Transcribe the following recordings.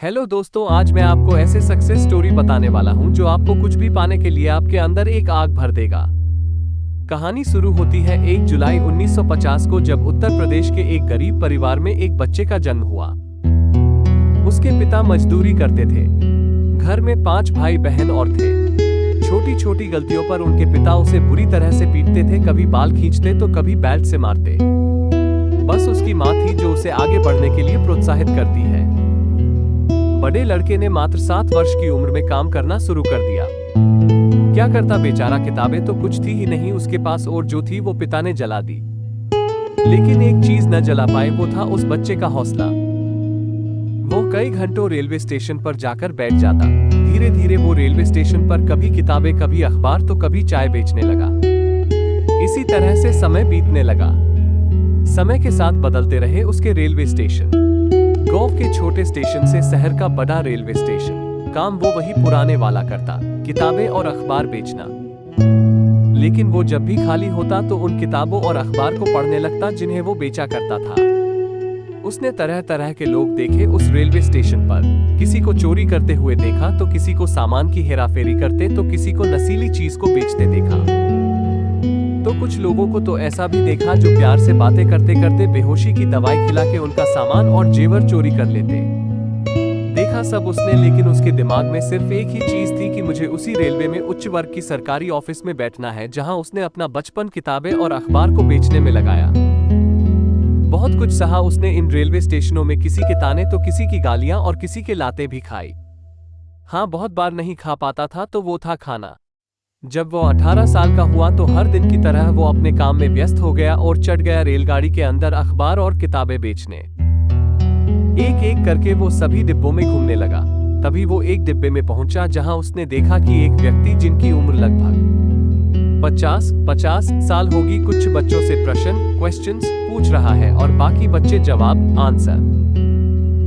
Hello दोस्तों, आज मैं आपको ऐसे सक्सेस स्टोरी बताने वाला हूं जो आपको कुछ भी पाने के लिए आपके अंदर एक आग भर देगा। कहानी शुरू होती है 1 जुलाई 1950 को, जब उत्तर प्रदेश के एक गरीब परिवार में एक बच्चे का जन्म हुआ। उसके पिता मजदूरी करते थे। घर में 5 भाई बहन और थे। छोटी छोटी गलतियों पर उनके पिता उसे बुरी तरह से पीटते थे, कभी बाल खींचते तो कभी बेल्ट से मारते। बस उसकी माँ थी जो उसे आगे बढ़ने के लिए प्रोत्साहित करती है। बड़े लड़के ने मात्र 7 वर्ष की उम्र में काम करना शुरू कर दिया। क्या करता बेचारा, किताबें तो कुछ थी ही नहीं उसके पास, और जो थी वो पिता ने जला दी। लेकिन एक चीज न जला पाए, वो था उस बच्चे का हौसला। वो कई घंटों रेलवे स्टेशन पर जाकर बैठ जाता। धीरे धीरे वो रेलवे स्टेशन पर कभी किताबें, कभी अखबार तो कभी चाय बेचने लगा। इसी तरह से समय बीतने लगा। समय के साथ बदलते रहे उसके रेलवे स्टेशन। गांव के छोटे स्टेशन से शहर का बड़ा रेलवे स्टेशन। काम वो वही पुराने वाला करता, किताबें और अखबार बेचना। लेकिन वो जब भी खाली होता तो उन किताबों और अखबार को पढ़ने लगता जिन्हें वो बेचा करता था। उसने तरह तरह के लोग देखे उस रेलवे स्टेशन पर। किसी को चोरी करते हुए देखा तो किसी को सामान की हेराफेरी करते तो किसी को नशीली चीज को बेचते देखा। तो कुछ लोगों को तो ऐसा भी देखा जो प्यार से बातें करते करते बेहोशी की दवाई खिला के उनका सामान और जेवर चोरी कर लेते। देखा सब उसने, लेकिन उसके दिमाग में सिर्फ एक ही चीज थी कि मुझे उसी रेलवे में उच्च वर्ग की सरकारी ऑफिस में बैठना है, जहां उसने अपना बचपन किताबें और अखबार को बेचने में लगाया। बहुत कुछ सहा उसने इन रेलवे स्टेशनों में, किसी के ताने तो किसी की गालियां और किसी के लाते भी खाई। हाँ, बहुत बार नहीं खा पाता था तो वो था खाना। जब वो 18 साल का हुआ तो हर दिन की तरह वो अपने काम में व्यस्त हो गया और चढ़ गया रेलगाड़ी के अंदर अखबार और किताबें बेचने। एक एक करके वो सभी डिब्बों में घूमने लगा। तभी वो एक डिब्बे में पहुंचा जहां उसने देखा कि एक व्यक्ति जिनकी उम्र लगभग 50 साल होगी, कुछ बच्चों से क्वेश्चंस पूछ रहा है और बाकी बच्चे जवाब आंसर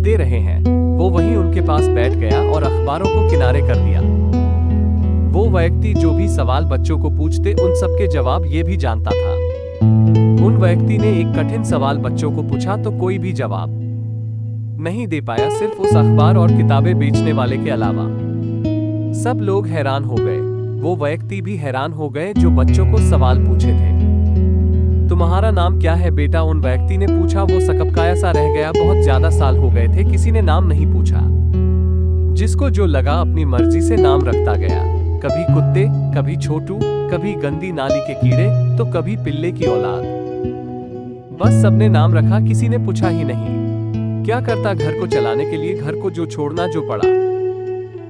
दे रहे हैं। वो वहीं उनके पास बैठ गया और अखबारों को किनारे कर दिया। वो व्यक्ति जो भी सवाल बच्चों को पूछते उन सब के जवाब ये भी जानता था। उन व्यक्ति ने एक कठिन सवाल बच्चों को पूछा तो कोई भी जवाब नहीं दे पाया, सिर्फ उस अखबार और किताबें बेचने वाले के अलावा। सब लोग हैरान हो गए। वो व्यक्ति भी हैरान हो गए जो बच्चों को सवाल पूछे थे। तुम्हारा नाम क्या है बेटा? उन व्यक्ति ने पूछा। वो सकपकाया सा रह गया। बहुत ज्यादा साल हो गए थे, किसी ने नाम नहीं पूछा। जिसको जो लगा अपनी मर्जी से नाम रखता गया। कभी कुत्ते, कभी छोटू, कभी गंदी नाली के कीड़े तो कभी पिल्ले की औलाद। बस सबने नाम रखा, किसी ने पूछा ही नहीं। क्या करता घर को चलाने के लिए, घर को जो छोड़ना जो पड़ा।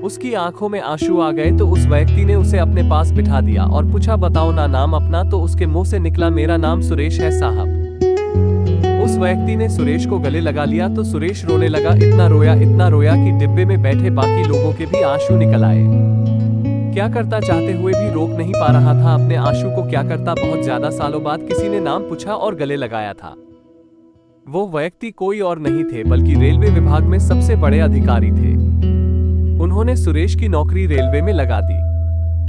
उसकी आंखों में आंसू आ गए तो उस व्यक्ति ने उसे अपने पास बिठा दिया और पूछा, बताओ ना नाम अपना। तो उसके मुंह से निकला, मेरा नाम सुरेश है साहब। उस व्यक्ति ने सुरेश को गले लगा लिया तो सुरेश रोने लगा। इतना रोया कि डिब्बे में बैठे बाकी लोगों के भी आंसू निकल आए। क्या करता चाहते हुए भी रोक नहीं पा रहा था अपने आंसू को। क्या करता, बहुत ज्यादा सालों बाद किसी ने नाम पूछा और गले लगाया था। वो व्यक्ति कोई और नहीं थे बल्कि रेलवे विभाग में सबसे बड़े अधिकारी थे। उन्होंने सुरेश की नौकरी रेलवे में लगा दी,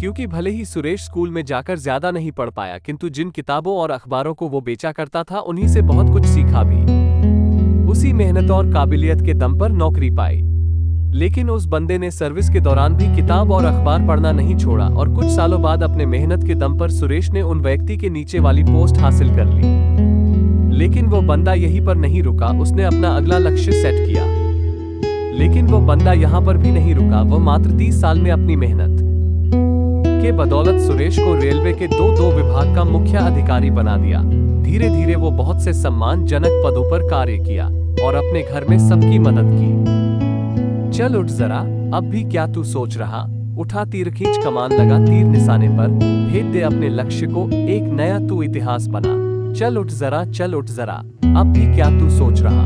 क्योंकि भले ही सुरेश स्कूल में जाकर ज्यादा नहीं पढ़ पाया, किंतु जिन किताबों और अखबारों को वो बेचा करता था उन्हीं से बहुत कुछ सीखा भी। उसी मेहनत और काबिलियत के दम पर नौकरी पाई। लेकिन उस बंदे ने सर्विस के दौरान भी किताब और अखबार पढ़ना नहीं छोड़ा और कुछ सालों बाद अपने मेहनत के दम पर सुरेश ने उन व्यक्ति के नीचे वाली पोस्ट हासिल कर ली। लेकिन वो बंदा यहीं पर नहीं रुका, उसने अपना अगला लक्ष्य सेट किया। लेकिन वो बंदा यहाँ पर भी नहीं रुका। वो मात्र 30 साल में अपनी मेहनत के बदौलत सुरेश को रेलवे के दो विभाग का मुख्य अधिकारी बना दिया। धीरे धीरे वो बहुत से सम्मानजनक पदों पर कार्य किया और अपने घर में सबकी मदद की। चल उठ जरा, अब भी क्या तू सोच रहा? उठा तीर, खींच कमान, लगा तीर निशाने पर, भेद दे अपने लक्ष्य को, एक नया तू इतिहास बना। चल उठ जरा, अब भी क्या तू सोच रहा?